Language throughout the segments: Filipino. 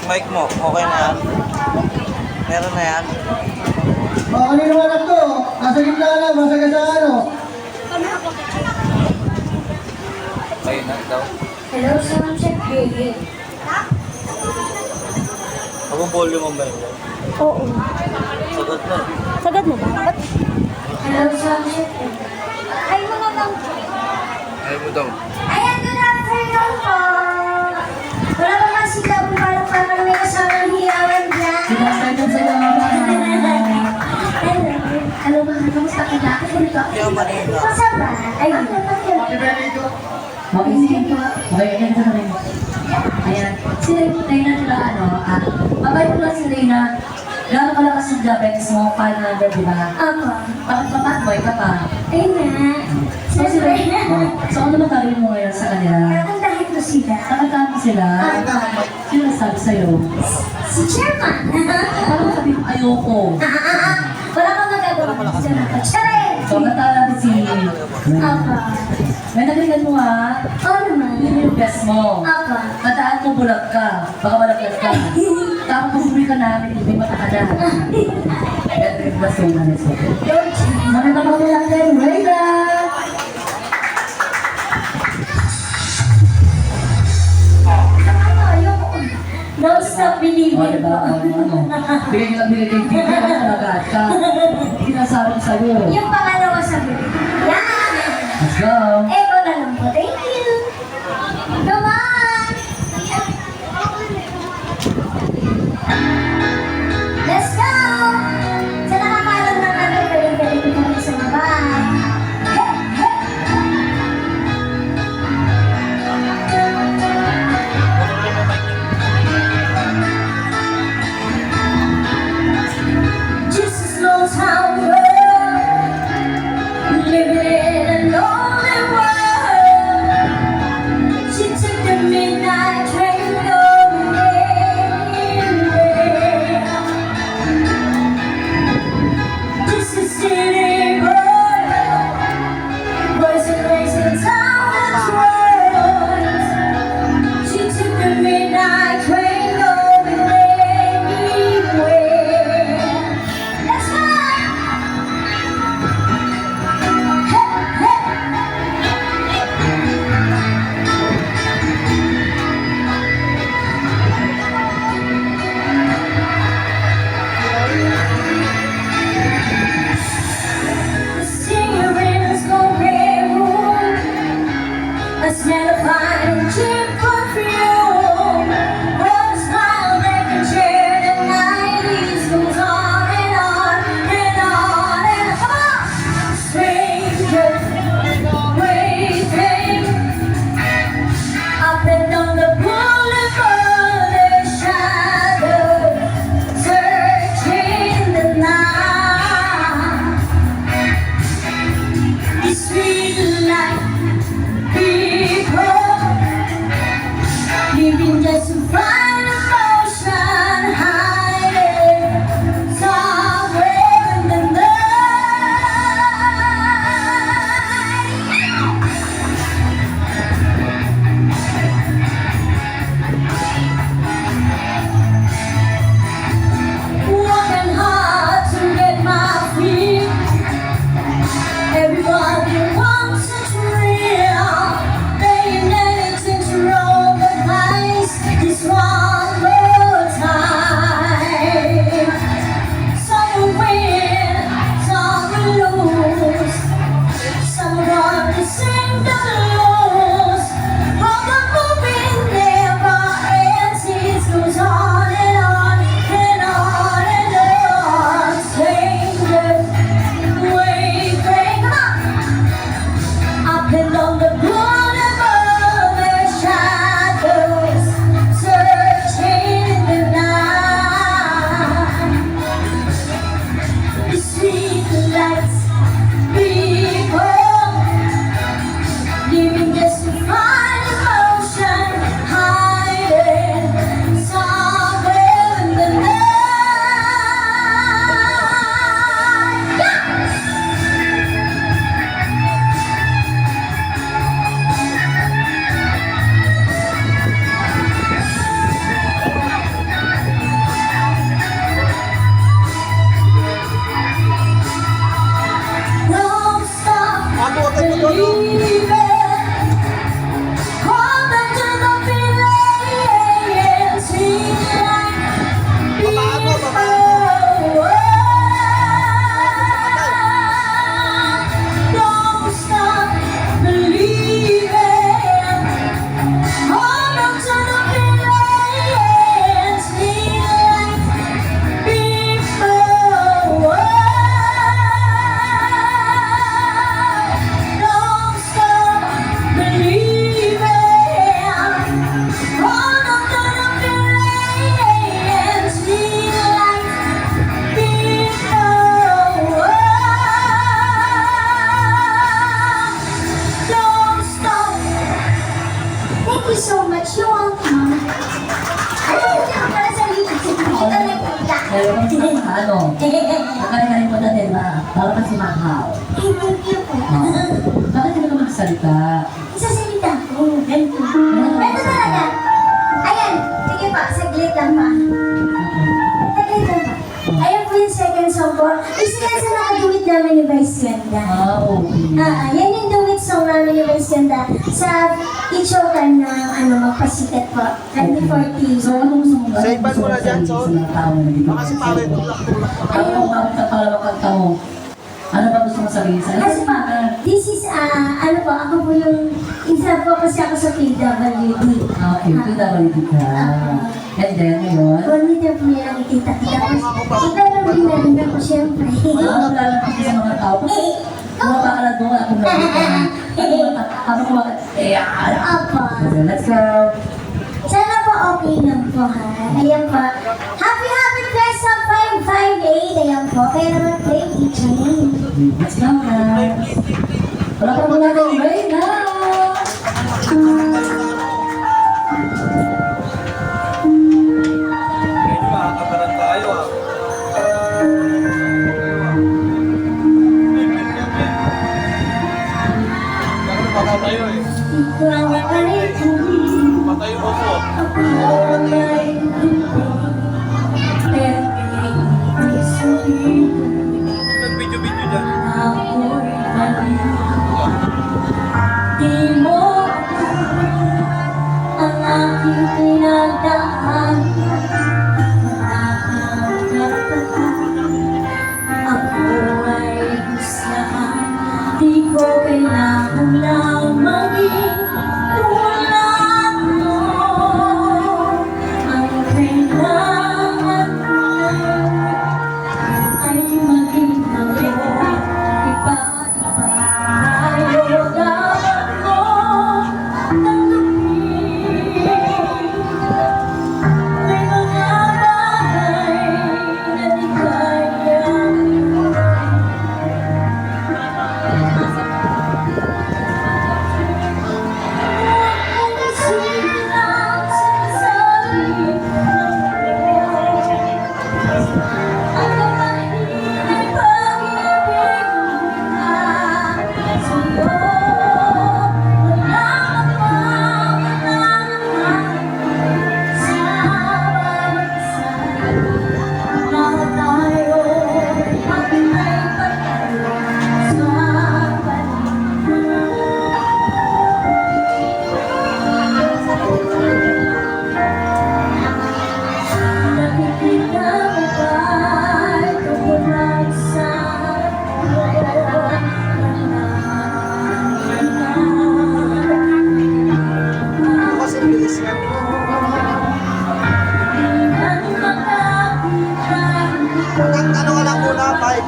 Mic mo, okay na yan? Meron na yan? Kanino anak to? Nasa gitna na, masaga sa ano? Ayun na daw. Hello, sound check. Hey. Ako volume mo ba yun? Oo. Sagot na. Sagad mo ba? Hello, sound check. Ay, mga lang. Ayaw mo daw. Ayan, good afternoon po. Wala ba kasi ka pumalak para may kasamang hiyawan dyan? Good afternoon sa iyo. Hello, kamusta ka na? Kaya Manila. Masama? Ayun. Mag-isip ko. Okay, ayan sa rin. Ayan. Si Reyna nila mabait mo lang si Reyna. Gano'n kalakas yung Japanese mo, 500, di ba? Ako. Bakit papatboy ka pa? Ayun na. So, si Reyna. So, ano ba tawin mo ngayon sa kanila? Kakantahin ko sila. Nakataan mo sila? Sino nasabi sa'yo? Si Chairman. Parang sabi mo, ayoko. Wala kang magagawa. Charin! So, nataan natin si... Ako. May nagalingan mo ha? Oo naman. Yun yung best mo. Ako. Mataan mo bulag ka. Baka malaglag ka. Tapos pag-uwi ka namin, hindi mata ka na. Ito yung best mo na nito. Magandang magulang kayo, Reyna! Don't stop believing. O, diba? Bigay nyo lang bigay kay Titi. Nalagat ka. Hindi nasabi ko sa'yo. Yung pangalawa sabi. Yan! Let's go! Eko na lang po. Thank you. Come on! Let's go! Sa nakakaroon ng galing-galing ko kami sa mabay. Just a small town girl living in a lonely world. She took the midnight train going anywhere. Just a city boy, boys and racing town and world. She took the midnight train going anywhere. Let's go! The singer in a smoking room, a smell of fine and cheap perfume. With a smile that can share the night goes on and on and on and on. Come on! Strangers waiting up and down the boulevard, their shadows searching the night. This sweet life, people living just to find emotion hiding somewhere in the night. Working hard to get my feet. Everybody wants a thrill. They ain't anything to roll the dice. This one. Ayaw ko sa ano. Nakain mo na din na. Para pa si Makaw. Thank you po. Bakit hindi ka magsalita? Isasalita ko. Ito talaga. Ayan. Sige pa. Saglit lang pa. Saglit lang pa. Ayan po yung second song ko. Isa yan sa nakaduwit namin ni Vice Ganda. Okay. Yan yung duwit song namin ni Vice Ganda sa Ichokan ng magpasikat po. 2014. So, ano gusto mo ba? Sa iban mo na dyan, so? Sa mga tao na dito. Baka si Pare, tulak-tulak pa. Ano kung bakit ka pala kanta mo? Ano ba gusto mo sabihin sa Kasi pa, this is, ako po yung, isa po kasi ako sa PWD. Okay, PWD ka. And then, ngayon? Bonita po niya nakikita kita. Tapos, ikaw lang din na rin ako, syempre. Ano lalapit sa mga tao? Mga bakala doon ako na ano ko bakit? Apa. Let's go! Sana po okay lang po ha. Ayan po. Happy Fest of 558. Ayan po. Kaya naman play DJ. Let's go, guys! Wala pa muna ng rain na! Medyo makakabaran tayo ah. Ganun baka tayo eh. Ikaw ay tuloy. Patayo mo po. Ikaw ay tuloy. Pero sabihin Nag-video-video dyan. ako'y baliw. Di mo ang aking pinagdaan. Ako ay gustahan. Di ko kailangan lang maging tulad mo. Ang kailangan ko ay maging ako. Iba-iba tayo dapat mo tanggapin. May mga bagay na di kaya. Kung silang sinasabi ng ang kapahirap pag-ibig ka sa'yo. Wala ka sa bawat isa. Lahat tayo at may pagkayo sa nakikita mo ba ito mula sa Kasi bilis nga. Hanggang ano ka lang muna, 5.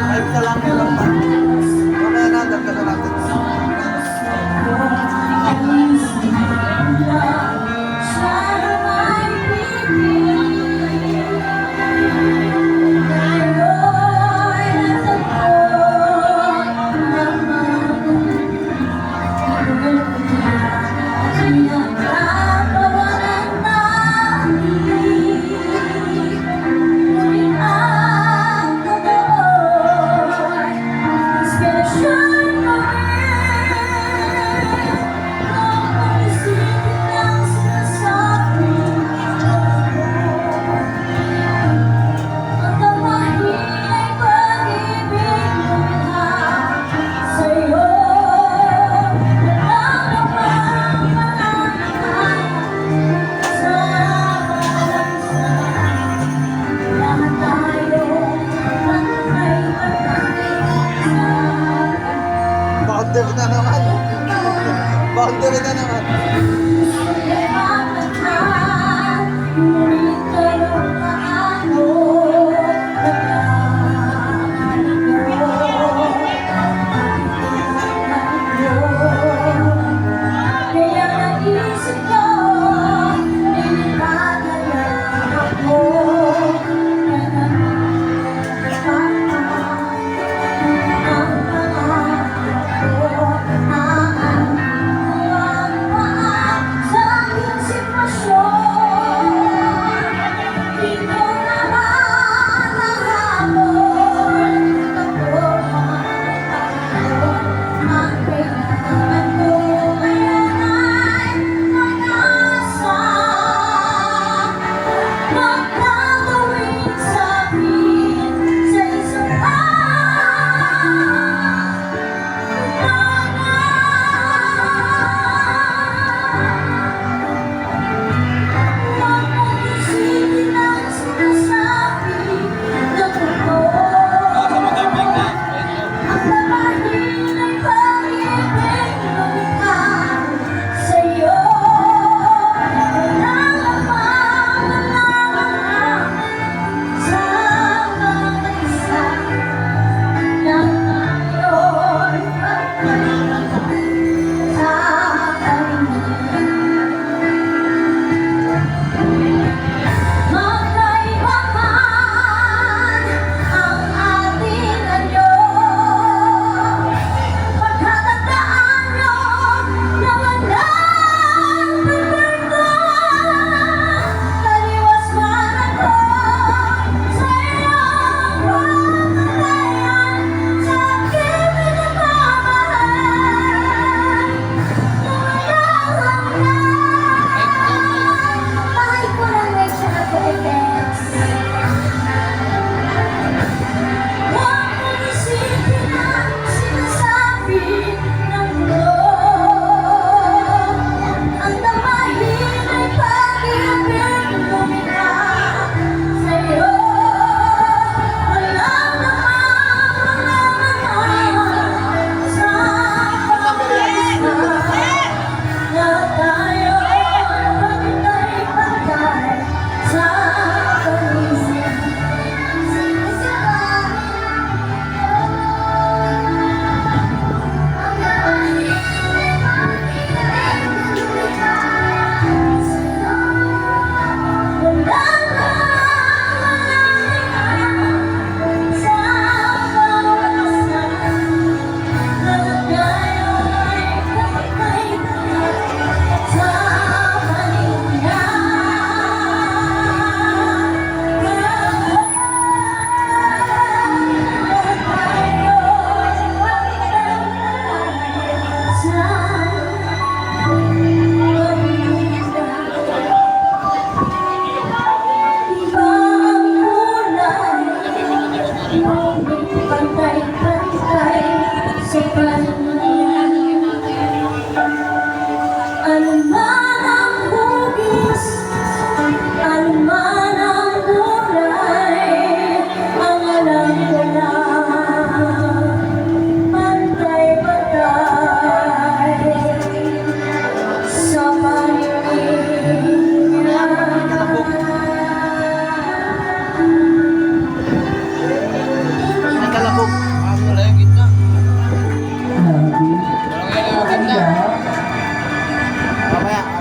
5 ka lang muna. Mamaya na, dagdagan natin. Ang totoo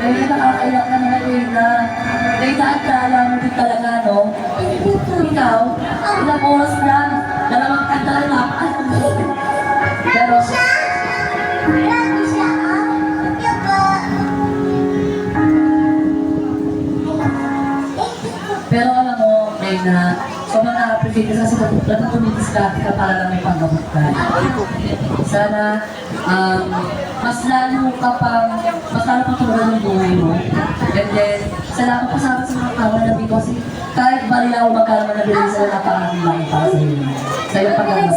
Reyna, nakakaiyak ka na, Reyna. Reyna, ang tala mo din talaga, no? Ikaw, ilang oras lang, dalawang kanta lang. Pero, Grabe siya, ah. Yung ba? pero alam mo, Reyna, sobrang na-appreciate ka kasi talagang tumitis ka para lang may panggamot ka. Sana, mas lalo pang tulungan ng buhay mo. And then, salamat po sa mga kawan na dito kasi kahit balilaw magkala man nabili sila na pangating lang para sa iyo. Sa iyong pagkakamot.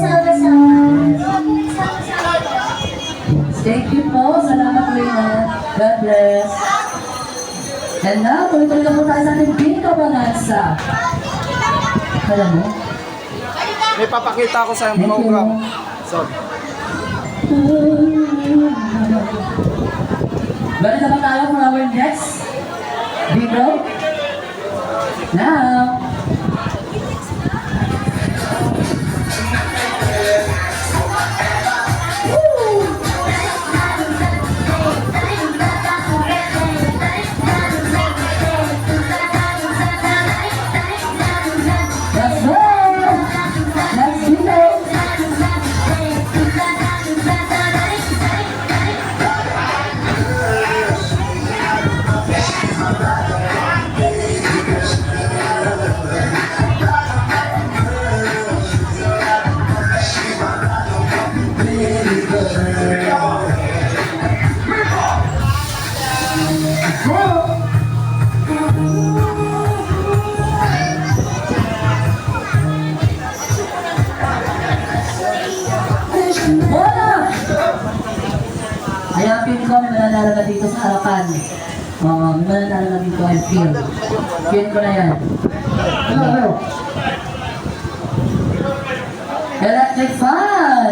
Thank you po. Salamat po yun. God bless. And now, tuloy-tuloy na po tayo sa ating Bingo Bonanza. Alam mo? May papakita ko sa Thank you. program. So, Balik na ba tayo for our next bingo? Now, let's go! Next bingo! Bola! Ayan, feel ko may mananalo na dito sa harapan. Oo, may mananalo na dito, I feel. Feel ko na yan. Hello. Electric fan!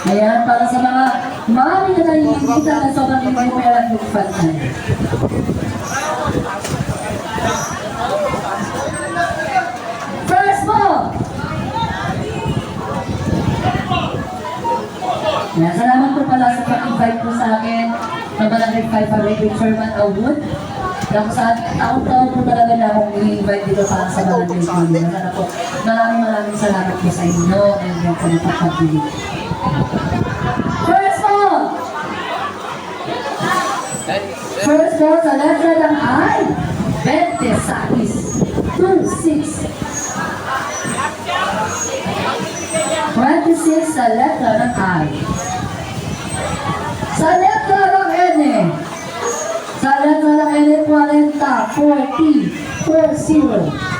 Ayan, para sa mga mami na naiinita na sobrang hindi mo electric fan na yan. First ball! Yan, salamat po pala sa pag-invite po sa akin ng Barangay 5 Favorite Sherman Award. Kung saan taon-taon po talaga na akong i-invite dito para sa Barangay Pili. Sana po, maraming salamat po sa inyo and then sa napapagpili. First ball! First ball sa letra ng I. 26. 26 sa letra ng I. Sa letra ng N. Sa letra ng N, 40, 40, 40.